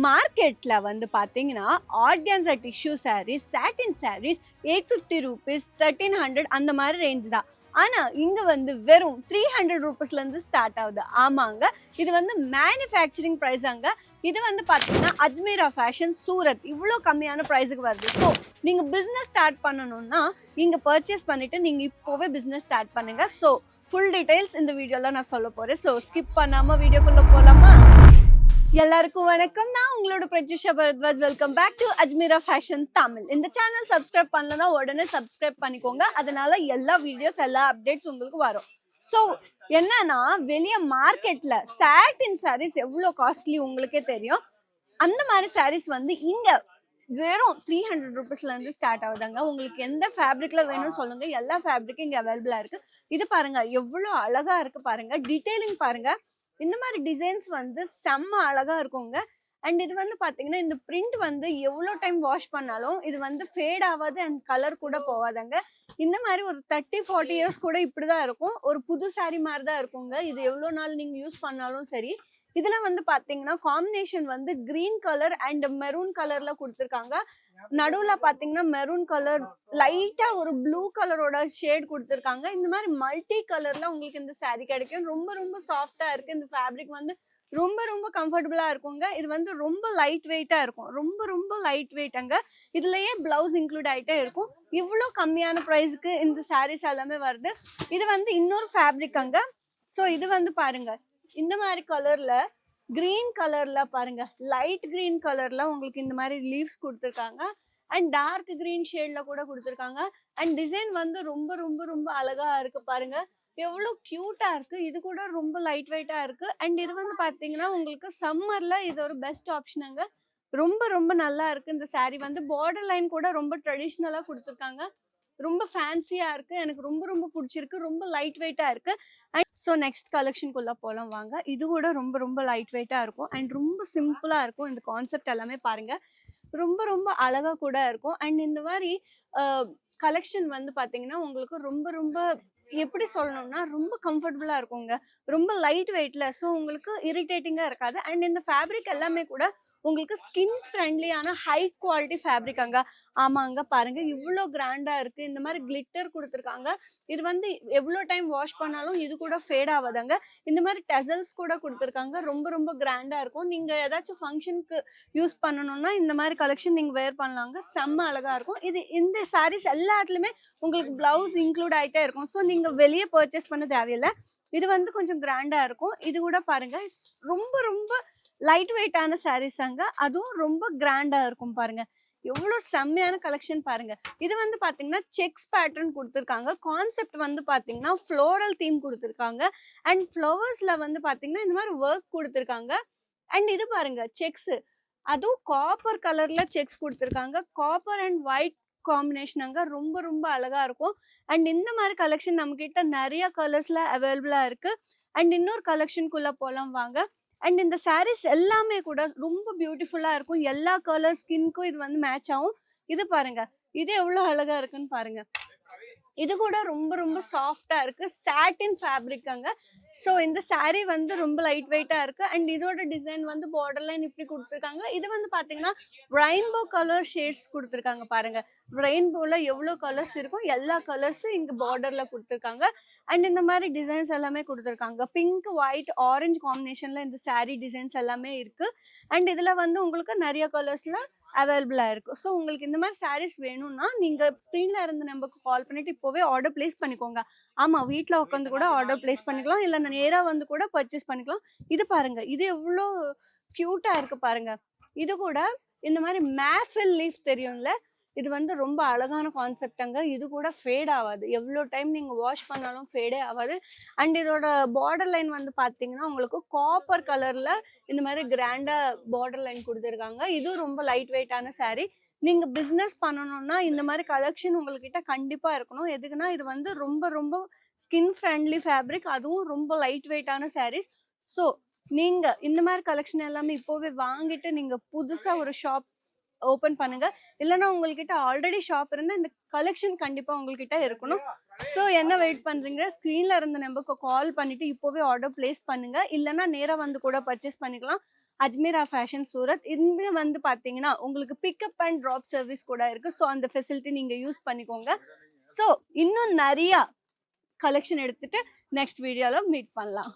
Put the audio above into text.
மார்க்கெட்ல வந்து பாத்தீங்கன்னா ஆர்கன்ஸா டிஷ்யூ சாரீஸ் சாட்டின் சாரீஸ் 850 ரூபீஸ் 1300 அந்த மாதிரி ரேஞ்ச் தான். ஆனா இங்க வந்து வெறும் 300 ரூபீஸ்ல இருந்து ஸ்டார்ட் ஆகுது. ஆமாங்க, இது வந்து மேனுஃபேக்சரிங் பிரைஸ் அங்க. இது வந்து பாத்தீங்கன்னா அஜ்மீரா ஃபேஷன் சூரத் இவ்வளோ கம்மியான பிரைஸுக்கு வருது. ஸோ நீங்க பிசினஸ் ஸ்டார்ட் பண்ணணும்னா இங்க பர்ச்சேஸ் பண்ணிட்டு நீங்க இப்போவே பிசினஸ் ஸ்டார்ட் பண்ணுங்க. ஸோ ஃபுல் டீடைல்ஸ் இந்த வீடியோல நான் சொல்ல போறேன். ஸோ ஸ்கிப் பண்ணாம வீடியோக்குள்ள போலாமா? எல்லாருக்கும் வணக்கம். நான் உங்களோட Prajisha Bharadwaj. Welcome back to Ajmeera fashion Tamil. இந்த சேனல் சப்ஸ்கிரைப் பண்ணலன்னா உடனே சப்ஸ்கிரைப் பண்ணிக்கோங்க. அதனால எல்லா வீடியோஸ் எல்லா அப்டேட்ஸ் உங்களுக்கு வரும். ஸோ என்னன்னா, வெளியே மார்க்கெட்ல சாட்டின் சாரீஸ் எவ்வளோ காஸ்ட்லி உங்களுக்கே தெரியும். அந்த மாதிரி சாரீஸ் வந்து இங்க வெறும் 300 ரூபீஸ்ல இருந்து ஸ்டார்ட் ஆகுதாங்க. உங்களுக்கு எந்த ஃபேப்ரிக்ல வேணும்னு சொல்லுங்க, எல்லா ஃபேப்ரிக்கும் இங்க அவைலபிளா இருக்கு. இது பாருங்க எவ்வளோ அழகா இருக்கு பாருங்க, டீடைலிங் பாருங்க. இந்த மாதிரி டிசைன்ஸ் வந்து செம்ம அழகா இருக்குங்க. அண்ட் இது வந்து பாத்தீங்கன்னா இந்த பிரிண்ட் வந்து எவ்வளோ டைம் வாஷ் பண்ணாலும் இது வந்து ஃபேட் ஆகாது அண்ட் கலர் கூட போகாதாங்க. இந்த மாதிரி ஒரு 30-40 இயர்ஸ் கூட இப்படிதான் இருக்கும். ஒரு புது சாரி மாதிரி தான் இருக்குங்க. இது எவ்வளோ நாள் நீங்க யூஸ் பண்ணாலும் சரி. இதுல வந்து பாத்தீங்கன்னா காம்பினேஷன் வந்து கிரீன் கலர் அண்ட் மெரூன் கலர்ல கொடுத்துருக்காங்க. நடுவுல பாத்தீங்கன்னா மெரூன் கலர் லைட்டா ஒரு ப்ளூ கலரோட ஷேட் கொடுத்துருக்காங்க. இந்த மாதிரி மல்டி கலர்ல உங்களுக்கு இந்த சாரி கிடைக்கும். ரொம்ப ரொம்ப சாஃப்டா இருக்கு. இந்த ஃபேப்ரிக் வந்து ரொம்ப ரொம்ப கம்ஃபர்டபுளா இருக்குங்க. இது வந்து ரொம்ப லைட் வெயிட்டா இருக்கும். ரொம்ப ரொம்ப லைட் வெயிட்டாங்க. இதுலயே பிளவுஸ் இன்க்ளூட் ஆயிட்டே இருக்கும். இவ்வளோ கம்மியான ப்ரைஸ்க்கு இந்த சாரீஸ் எல்லாமே வருது. இது வந்து இன்னொரு ஃபேப்ரிக் அங்க. ஸோ இது வந்து பாருங்க இந்த மாதிரி கலர்ல கிரீன் கலர்ல பாருங்க, லைட் கிரீன் கலர்ல உங்களுக்கு இந்த மாதிரி லீவ்ஸ் கொடுத்துருக்காங்க. அண்ட் டார்க் கிரீன் ஷேட்ல கூட கொடுத்துருக்காங்க. அண்ட் டிசைன் வந்து ரொம்ப ரொம்ப ரொம்ப அழகா இருக்கு பாருங்க. எவ்வளோ கியூட்டா இருக்கு. இது கூட ரொம்ப லைட் வெயிட்டா இருக்கு. அண்ட் இது வந்து பாத்தீங்கன்னா உங்களுக்கு சம்மர்ல இது ஒரு பெஸ்ட் ஆப்ஷனுங்க. ரொம்ப ரொம்ப நல்லா இருக்கு. இந்த சாரி வந்து பார்டர் லைன் கூட ரொம்ப ட்ரெடிஷ்னலா கொடுத்துருக்காங்க. ரொம்ப ஃபேன்சியா இருக்கு. எனக்கு ரொம்ப ரொம்ப பிடிச்சிருக்கு. ரொம்ப லைட் வெயிட்டா இருக்கு. அண்ட் ஸோ நெக்ஸ்ட் கலெக்ஷனுக்குள்ள போலாம் வாங்க. இது கூட ரொம்ப ரொம்ப லைட் வெயிட்டா இருக்கும் அண்ட் ரொம்ப சிம்பிளா இருக்கும். இந்த கான்செப்ட் எல்லாமே பாருங்க, ரொம்ப ரொம்ப அழகா கூட இருக்கும். அண்ட் இந்த மாதிரி கலெக்ஷன் வந்து பாத்தீங்கன்னா உங்களுக்கு ரொம்ப ரொம்ப எப்படி சொல்லணும்னா ரொம்ப கம்ஃபர்டபுளா இருக்குங்க. ரொம்ப லைட் வெயிட்ல. ஸோ உங்களுக்கு இரிட்டேட்டிங்கா இருக்காது. அண்ட் இந்த ஃபேப்ரிக் எல்லாமே கூட உங்களுக்கு ஸ்கின் ஃப்ரெண்ட்லியான ஹை குவாலிட்டி ஃபேப்ரிக் அங்க. ஆமாங்க பாருங்க இவ்வளோ கிராண்டா இருக்கு. இந்த மாதிரி கிளிட்டர் கொடுத்துருக்காங்க. இது வந்து எவ்வளோ டைம் வாஷ் பண்ணாலும் இது கூட ஃபேட் ஆகாதாங்க. இந்த மாதிரி டெசல்ஸ் கூட கொடுத்துருக்காங்க. ரொம்ப ரொம்ப கிராண்டா இருக்கும். நீங்க ஏதாச்சும் ஃபங்க்ஷனுக்கு யூஸ் பண்ணணும்னா இந்த மாதிரி கலெக்ஷன் நீங்க வேர் பண்ணலாங்க. செம்ம அழகா இருக்கும். இது இந்த சாரீஸ் எல்லாத்துலயுமே உங்களுக்கு பிளவுஸ் இன்க்ளூட் ஆயிட்டே இருக்கும். ஸோ நீங்க வெளியே பர்ச்சேஸ் பண்ண தேவையில்லை. இது வந்து கொஞ்சம் கிராண்டா இருக்கும். இது கூட பாருங்க ரொம்ப ரொம்ப லைட் வெயிட்டான சாரீஸ் அங்க. அதுவும் ரொம்ப கிராண்டா இருக்கும் பாருங்க. எவ்வளவு செம்மையான கலெக்ஷன் பாருங்க. இது வந்து பாத்தீங்கன்னா செக்ஸ் பேட்டர்ன் கொடுத்துருக்காங்க. கான்செப்ட் வந்து பாத்தீங்கன்னா ஃப்ளோரல் தீம் கொடுத்துருக்காங்க. அண்ட் ஃப்ளவர்ஸ்ல வந்து பாத்தீங்கன்னா இந்த மாதிரி ஒர்க் கொடுத்துருக்காங்க. அண்ட் இது பாருங்க செக்ஸ், அதுவும் காப்பர் கலர்ல செக்ஸ் கொடுத்துருக்காங்க. காப்பர் அண்ட் ஒயிட் காம்பினேஷன் அங்க ரொம்ப ரொம்ப அழகா இருக்கும். அண்ட் இந்த மாதிரி கலெக்ஷன் நம்ம கிட்ட நிறைய கலர்ஸ்ல அவைலபிளா இருக்கு. அண்ட் இன்னொரு கலெக்ஷனுக்குள்ள போலாம் வாங்க. அண்ட் இந்த சாரீஸ் எல்லாமே கூட ரொம்ப பியூட்டிஃபுல்லா இருக்கும். எல்லா கலர் ஸ்கின்க்கும் இது வந்து மேட்ச் ஆகும். இது பாருங்க, இது எவ்வளவு அழகா இருக்குன்னு பாருங்க. இது கூட ரொம்ப ரொம்ப சாஃப்டா இருக்கு. சாட்டின் ஃபேப்ரிக் அங்க. ஸோ இந்த சாரீ வந்து ரொம்ப லைட் வெயிட்டா இருக்கு. அண்ட் இதோட டிசைன் வந்து பார்டர் லைன் இப்படி கொடுத்துருக்காங்க. இது வந்து பாத்தீங்கன்னா ரெயின்போ கலர் ஷேட்ஸ் கொடுத்துருக்காங்க பாருங்க. ரெயின்போல எவ்வளோ கலர்ஸ் இருக்கும், எல்லா கலர்ஸும் இங்க பார்டர்ல கொடுத்துருக்காங்க. அண்ட் இந்த மாதிரி டிசைன்ஸ் எல்லாமே கொடுத்துருக்காங்க. பிங்க் ஒயிட் ஆரஞ்சு காம்பினேஷன்ல இந்த சாரீ டிசைன்ஸ் எல்லாமே இருக்கு. அண்ட் இதுல வந்து உங்களுக்கு நிறைய கலர்ஸ்ல அவைலபிளா இருக்கு. ஸோ உங்களுக்கு இந்த மாதிரி சாரீஸ் வேணும்னா நீங்க ஸ்க்ரீன்ல இருந்த நம்பருக்கு கால் பண்ணிட்டு இப்போவே ஆர்டர் பிளேஸ் பண்ணிக்கோங்க. ஆமா, வீட்டில் உட்காந்து கூட ஆர்டர் பிளேஸ் பண்ணிக்கலாம். இல்லை நேரா வந்து கூட பர்ச்சேஸ் பண்ணிக்கலாம். இது பாருங்க, இது எவ்வளோ கியூட்டா இருக்கு பாருங்க. இது கூட இந்த மாதிரி மேஃபில் லீஃப் தெரியும்ல, இது வந்து ரொம்ப அழகான கான்செப்டங்க. இது கூட ஃபேட் ஆகாது. எவ்வளோ டைம் நீங்க வாஷ் பண்ணாலும் ஃபேடே ஆகாது. அண்ட் இதோட பார்டர் லைன் வந்து பாத்தீங்கன்னா உங்களுக்கு காப்பர் கலர்ல இந்த மாதிரி கிராண்டா பார்டர் லைன் கொடுத்துருக்காங்க. இதுவும் ரொம்ப லைட் வெயிட்டான சாரீ. நீங்க பிசினஸ் பண்ணணும்னா இந்த மாதிரி கலெக்ஷன் உங்ககிட்ட கண்டிப்பா இருக்கணும். எதுக்குன்னா இது வந்து ரொம்ப ரொம்ப ஸ்கின் ஃப்ரெண்ட்லி ஃபேப்ரிக், அதுவும் ரொம்ப லைட் வெயிட்டான சாரீஸ். ஸோ நீங்க இந்த மாதிரி கலெக்ஷன் எல்லாமே இப்போவே வாங்கிட்டு நீங்க புதுசா ஒரு ஷாப் ஓபன் பண்ணுங்க. இல்லைன்னா உங்ககிட்ட ஆல்ரெடி ஷாப் இருந்தா இந்த கலெக்ஷன் கண்டிப்பா உங்ககிட்ட இருக்கணும். ஸோ என்ன வெயிட் பண்றீங்க? ஸ்க்ரீன்ல இருந்த நம்பருக்கு கால் பண்ணிட்டு இப்போவே ஆர்டர் பிளேஸ் பண்ணுங்க. இல்லைன்னா நேரா வந்து கூட பர்ச்சேஸ் பண்ணிக்கலாம். அஜ்மீரா ஃபேஷன் சூரத். இங்க வந்து பார்த்தீங்கன்னா, உங்களுக்கு பிக்கப் அண்ட் ட்ராப் சர்வீஸ் கூட இருக்கு. ஸோ அந்த ஃபெசிலிட்டி நீங்க யூஸ் பண்ணிக்கோங்க. ஸோ இன்னும் நெறையா கலெக்ஷன் எடுத்துட்டு நெக்ஸ்ட் வீடியோல மீட் பண்ணலாம்.